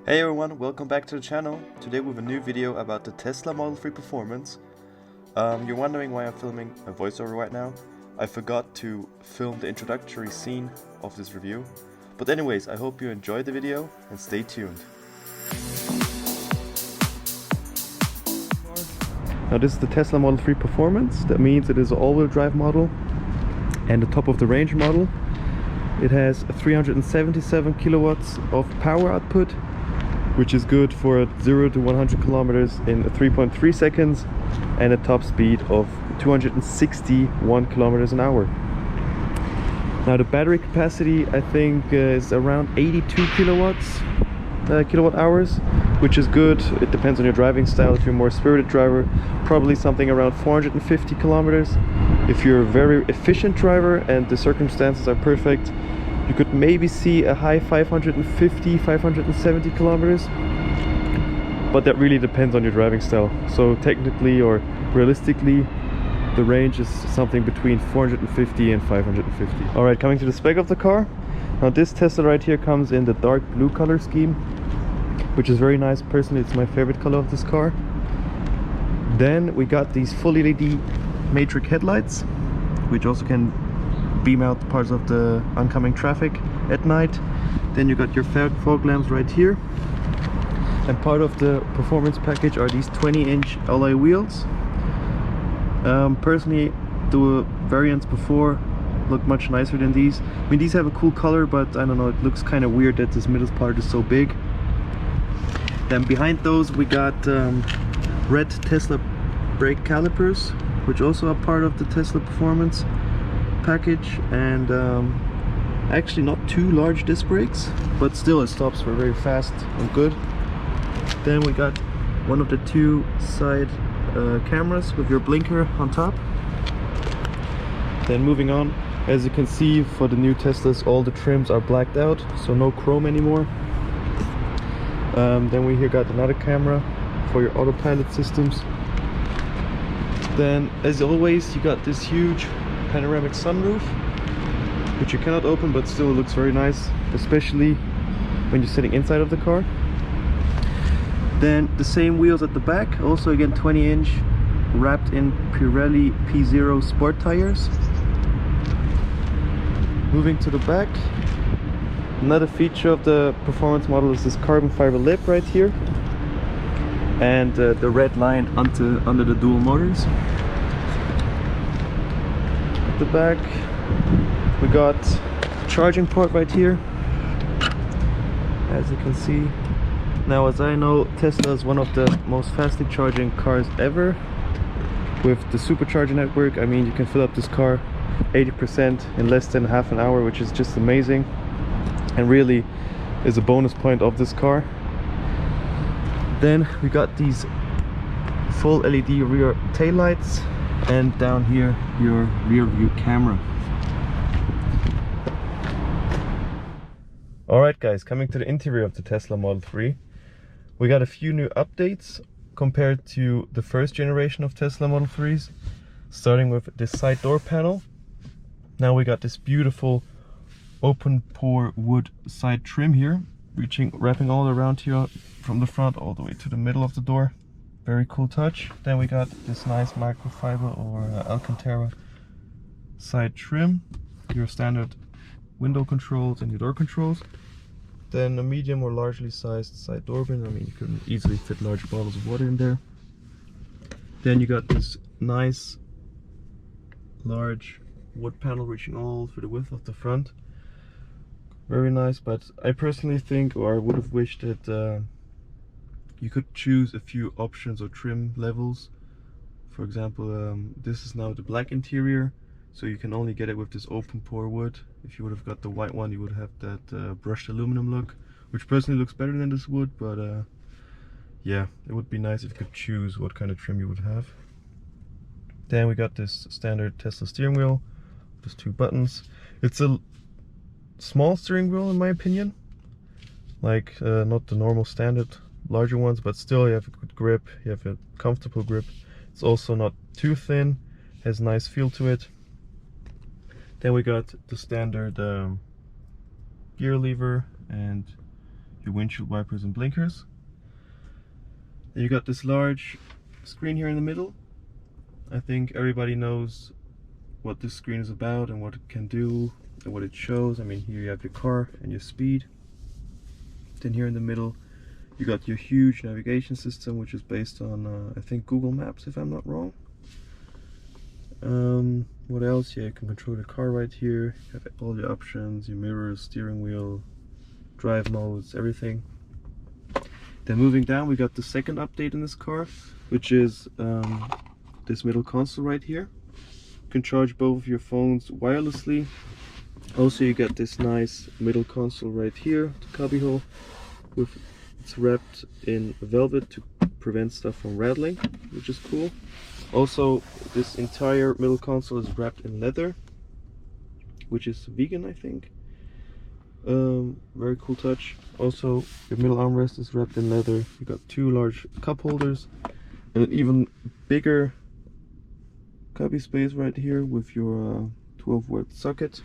Hey everyone, welcome back to the channel. Today with a new video about the Tesla Model 3 performance. You're wondering why I'm filming a voiceover right now. I forgot to film the introductory scene of this review. But anyways, I hope you enjoyed the video and stay tuned. Now this is the Tesla Model 3 performance. That means it is an all-wheel drive model and the top of the range model. It has 377 kilowatts of power output, which is good for 0 to 100 kilometers in 3.3 seconds and a top speed of 261 kilometers an hour. Now the battery capacity I think is around 82 kilowatt hours, which is good. It depends on your driving style. If you're a more spirited driver, probably something around 450 kilometers. If you're a very efficient driver and the circumstances are perfect, you could maybe see a high 550, 570 kilometers, but that really depends on your driving style. So technically or realistically, the range is something between 450 and 550. Alright, coming to the spec of the car. Now this Tesla right here comes in the dark blue color scheme, which is very nice. Personally, it's my favorite color of this car. Then we got these full LED matrix headlights, which also can beam out parts of the oncoming traffic at night. Then you got your fog lamps right here, and part of the performance package are these 20-inch alloy wheels. Personally, the variants before look much nicer than these. I mean, these have a cool color, but I don't know, it looks kind of weird that this middle part is so big. Then behind those we got red Tesla brake calipers, which also are part of the Tesla performance package, and actually not too large disc brakes, but still it stops for very fast and good. Then we got one of the two side cameras with your blinker on top. Then moving on, as you can see, for the new Teslas all the trims are blacked out, so no chrome anymore. Then we here got another camera for your autopilot systems. Then as always you got this huge panoramic sunroof, which you cannot open, but still it looks very nice, especially when you're sitting inside of the car. Then the same wheels at the back, also again 20-inch, wrapped in Pirelli P0 sport tires. Moving to the back, another feature of the performance model is this carbon fiber lip right here, and the red line under the dual motors. At the back we got a charging port right here, as you can see. Now, as I know, Tesla is one of the most fastly charging cars ever. With the supercharger network, I mean, you can fill up this car 80% in less than half an hour, which is just amazing and really is a bonus point of this car. Then we got these full LED rear tail lights, and down here your rear view camera. Alright guys, coming to the interior of the Tesla Model 3, we got a few new updates compared to the first generation of Tesla Model 3s, starting with this side door panel. Now we got this beautiful open pore wood side trim here, wrapping all around here from the front all the way to the middle of the door. Very cool touch. Then we got this nice microfiber or Alcantara side trim, your standard window controls and your door controls. Then a medium or largely sized side door bin. I mean, you can easily fit large bottles of water in there. Then you got this nice large wood panel reaching all through the width of the front. Very nice, but I personally think, or I would have wished that you could choose a few options or trim levels. For example, this is now the black interior, so you can only get it with this open pore wood. If you would have got the white one, you would have that brushed aluminum look, which personally looks better than this wood, but yeah, it would be nice if you could choose what kind of trim you would have. Then we got this standard Tesla steering wheel, just two buttons. It's a small steering wheel in my opinion, like not the normal standard larger ones, but still you have a good grip, you have a comfortable grip. It's also not too thin, has a nice feel to it. Then we got the standard gear lever and your windshield wipers and blinkers. Then you got this large screen here in the middle. I think everybody knows what this screen is about and what it can do and what it shows. I mean, here you have your car and your speed. Then here in the middle you got your huge navigation system, which is based on I think Google Maps, if I'm not wrong. What else? Yeah, you can control the car right here. You have all your options, your mirrors, steering wheel, drive modes, everything. Then moving down, we got the second update in this car, which is this middle console right here. You can charge both of your phones wirelessly. Also, you get this nice middle console right here, the cubby hole, it's wrapped in velvet to prevent stuff from rattling, which is cool. Also, this entire middle console is wrapped in leather, which is vegan, I think. Very cool touch. Also, your middle armrest is wrapped in leather. You got two large cup holders and an even bigger cubby space right here with your 12-volt socket.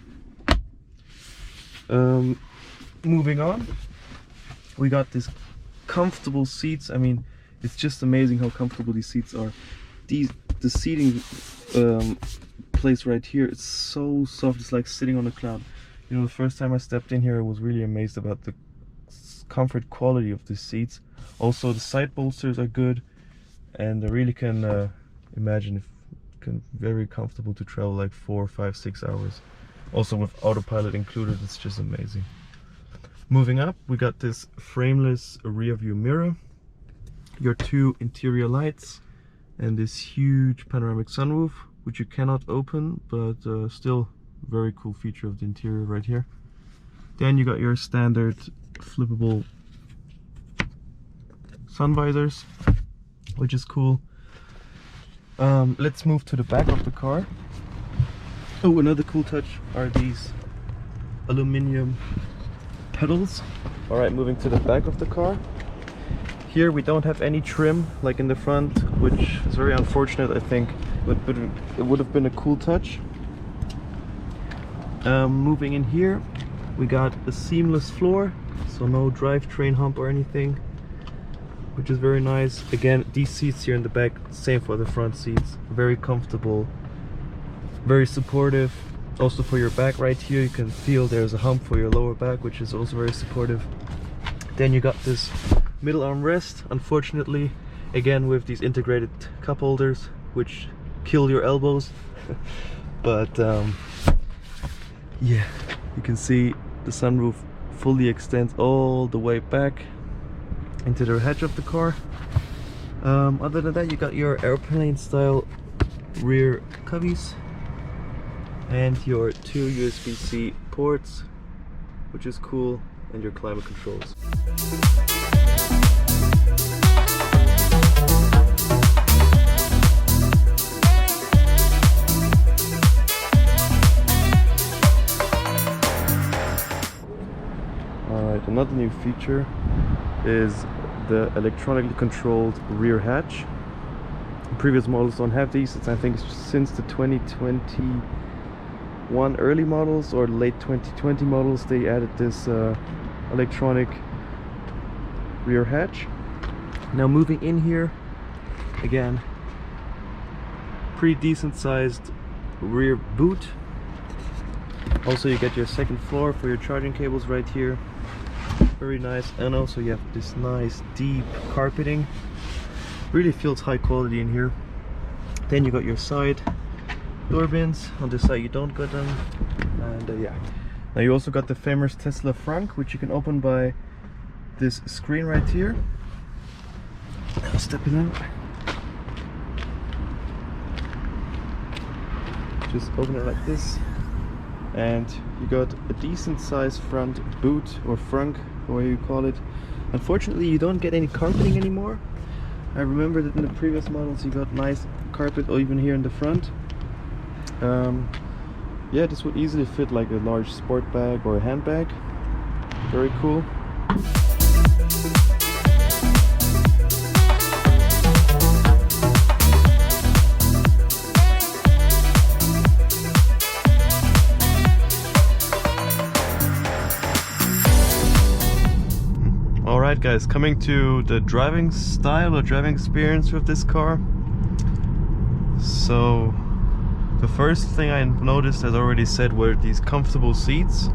Moving on, we got these comfortable seats. I mean, it's just amazing how comfortable these seats are. The seating place right here, it's so soft. It's like sitting on a cloud. You know, the first time I stepped in here, I was really amazed about the comfort quality of the seats. Also, the side bolsters are good, and I really can imagine if very comfortable to travel like 4, 5, 6 hours. Also with autopilot included, it's just amazing. Moving up, we got this frameless rear view mirror, your two interior lights, and this huge panoramic sunroof, which you cannot open, but still very cool feature of the interior right here. Then you got your standard flippable sun visors, which is cool. Let's move to the back of the car. Oh, another cool touch are these aluminum pedals. All right, moving to the back of the car. Here we don't have any trim like in the front, which is very unfortunate, I think, but it would have been a cool touch. Moving in here, we got a seamless floor, so no drivetrain hump or anything, which is very nice. Again, these seats here in the back, same for the front seats, very comfortable, very supportive. Also for your back right here, you can feel there's a hump for your lower back, which is also very supportive. Then you got this middle armrest, unfortunately, again with these integrated cup holders, which kill your elbows. But yeah, you can see the sunroof fully extends all the way back into the hatch of the car. Other than that, you got your airplane style rear cubbies and your two USB-C ports, which is cool, and your climate controls. Alright, another new feature is the electronically controlled rear hatch. Previous models don't have these. I think since the 2021 early models or late 2020 models they added this electronic rear hatch. Now moving in here, again, pretty decent sized rear boot. Also you get your second floor for your charging cables right here, very nice. And also you have this nice deep carpeting, really feels high quality in here. Then you got your side door bins. On this side you don't got them, and yeah. Now you also got the famous Tesla frunk, which you can open by this screen right here. Now stepping out, just open it like this, and you got a decent sized front boot, or frunk, the way you call it. Unfortunately you don't get any carpeting anymore. I remember that in the previous models you got nice carpet, or even here in the front. Yeah, this would easily fit like a large sport bag or a handbag. Very cool. Alright guys, coming to the driving style or driving experience with this car. So the first thing I noticed, as I already said, were these comfortable seats.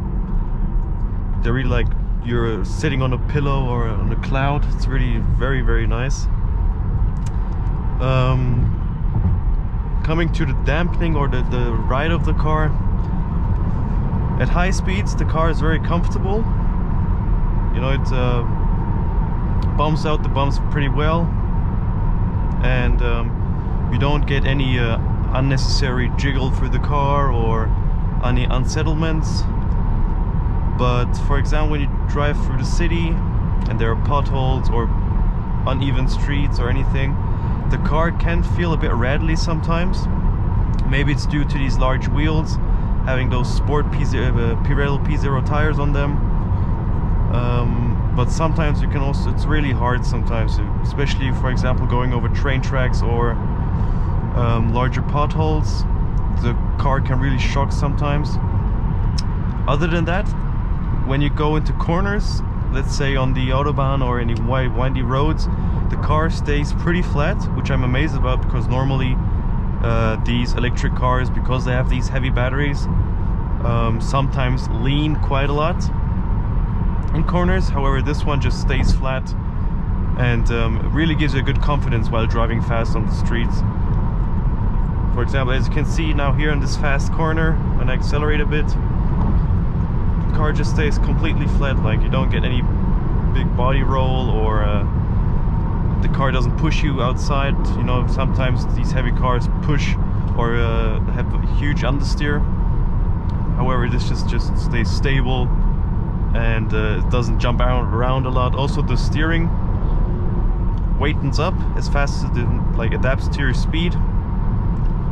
They're really like you're sitting on a pillow or on a cloud. It's really very, very nice. Coming to the dampening or the ride of the car. At high speeds the car is very comfortable. You know, it bumps out the bumps pretty well, and you don't get any unnecessary jiggle through the car or any unsettlements. But for example, when you drive through the city and there are potholes or uneven streets or anything, the car can feel a bit rattly sometimes. Maybe it's due to these large wheels having those sport Pirelli P0 tires on them. But sometimes you can also, it's really hard sometimes, especially for example going over train tracks or larger potholes. The car can really shock sometimes. Other than that, when you go into corners, let's say on the Autobahn or any windy roads, the car stays pretty flat, which I'm amazed about, because normally these electric cars, because they have these heavy batteries, sometimes lean quite a lot in corners. However, this one just stays flat, and it really gives you a good confidence while driving fast on the streets. For example, as you can see now here in this fast corner, when I accelerate a bit, the car just stays completely flat. Like, you don't get any big body roll, or the car doesn't push you outside. You know, sometimes these heavy cars push or have a huge understeer. However, this just stays stable, and it doesn't jump around a lot. Also, the steering waitens up as fast as it adapts to your speed.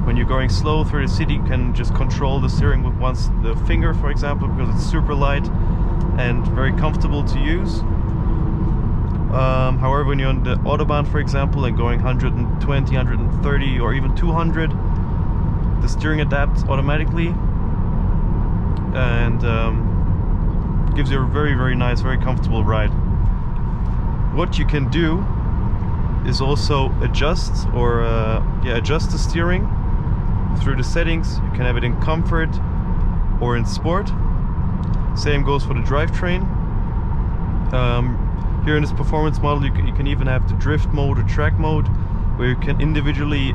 When you're going slow through the city, you can just control the steering with the finger, for example, because it's super light and very comfortable to use. However, when you're on the Autobahn, for example, and going 120, 130 or even 200, the steering adapts automatically and gives you a very, very nice, very comfortable ride. What you can do is also adjust adjust the steering through the settings. You can have it in comfort or in sport. Same goes for the drivetrain. Here in this performance model, you can even have the drift mode or track mode, where you can individually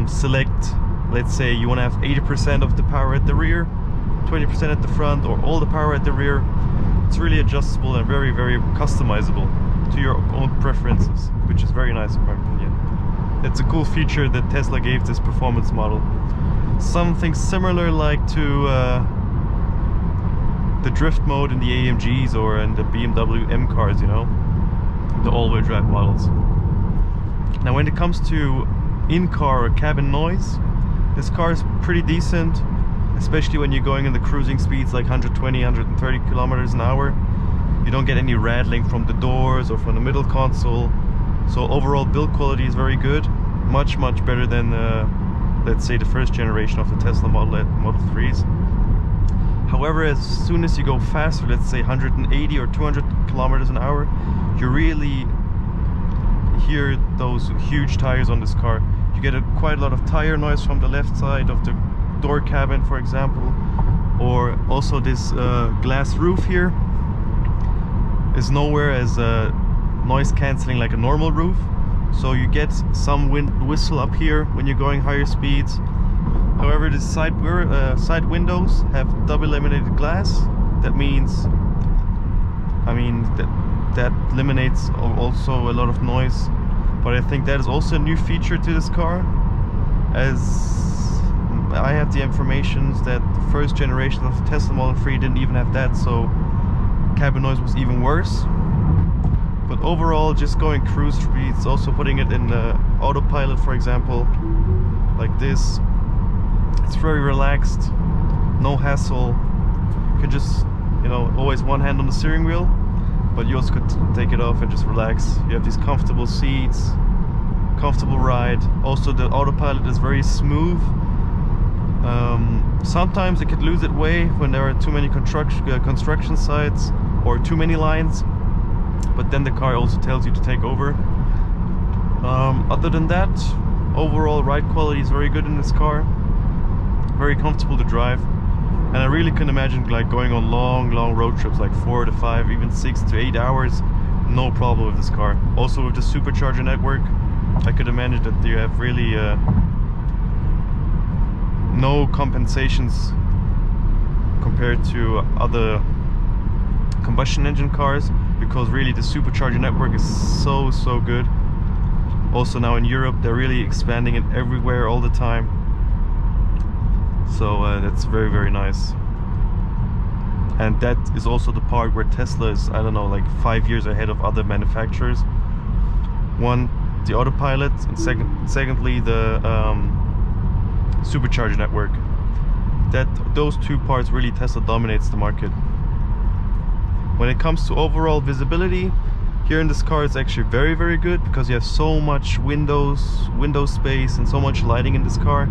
select, let's say you want to have 80% of the power at the rear, 20% at the front, or all the power at the rear. It's really adjustable and very, very customizable to your own preferences, which is very nice in my opinion. It's a cool feature that Tesla gave this performance model. Something similar like to the drift mode in the AMGs or in the BMW M cars, you know, the all-wheel drive models. Now when it comes to in-car or cabin noise, this car is pretty decent, especially when you're going in the cruising speeds like 120, 130 kilometers an hour. You don't get any rattling from the doors or from the middle console. So overall build quality is very good, much better than let's say the first generation of the Tesla Model 3s. However, as soon as you go faster, let's say 180 or 200 kilometers an hour, you really hear those huge tires on this car. You get quite a lot of tire noise from the left side of the door cabin, for example, or also this glass roof here is nowhere as noise cancelling like a normal roof, so you get some wind whistle up here when you're going higher speeds. However, the side windows have double laminated glass. That means, that eliminates also a lot of noise. But I think that is also a new feature to this car, as I have the information that the first generation of the Tesla Model 3 didn't even have that, so cabin noise was even worse. But overall, just going cruise speeds, also putting it in Autopilot, for example, like this, it's very relaxed, no hassle. You can just, you know, always one hand on the steering wheel, but you also could take it off and just relax. You have these comfortable seats, comfortable ride. Also, the Autopilot is very smooth. Sometimes it could lose its way when there are too many construction sites or too many lines. but then the car also tells you to take over. Other than that, overall ride quality is very good in this car, very comfortable to drive, and I really can imagine like going on long road trips, like 4 to 5, even 6 to 8 hours, no problem with this car. Also with the supercharger network, I could imagine that you have really no compensations compared to other combustion engine cars, because really the supercharger network is so good. Also now in Europe they're really expanding it everywhere all the time, so that's very nice. And that is also the part where Tesla is, I don't know, like 5 years ahead of other manufacturers. One, the Autopilot, and secondly the supercharger network. Those two parts really Tesla dominates the market. When it comes to overall visibility, here in this car it's actually very good, because you have so much window space and so much lighting in this car.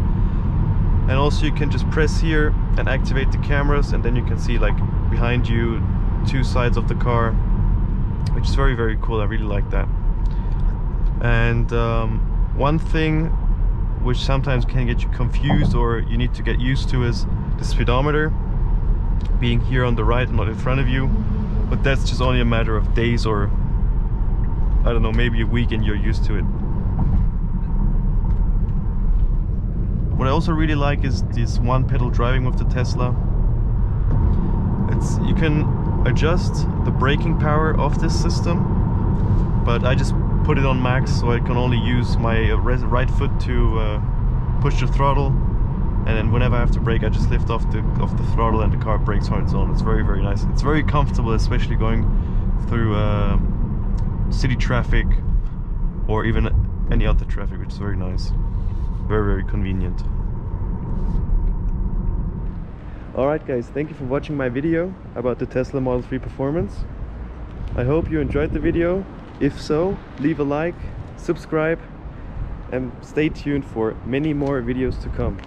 And also you can just press here and activate the cameras, and then you can see like behind you 2 sides of the car, which is very cool. I really like that. And one thing which sometimes can get you confused, or you need to get used to, is the speedometer being here on the right and not in front of you. But that's just only a matter of days, or I don't know, maybe a week, and you're used to it. What I also really like is this one pedal driving with the Tesla. You can adjust the braking power of this system, but I just put it on max, so I can only use my right foot to push the throttle, and then whenever I have to brake I just lift off the throttle and the car brakes on its own. It's very nice. It's very comfortable, especially going through city traffic or even any other traffic, which is very nice. Very convenient. Alright guys, thank you for watching my video about the Tesla Model 3 performance. I hope you enjoyed the video. If so, leave a like, subscribe, and stay tuned for many more videos to come.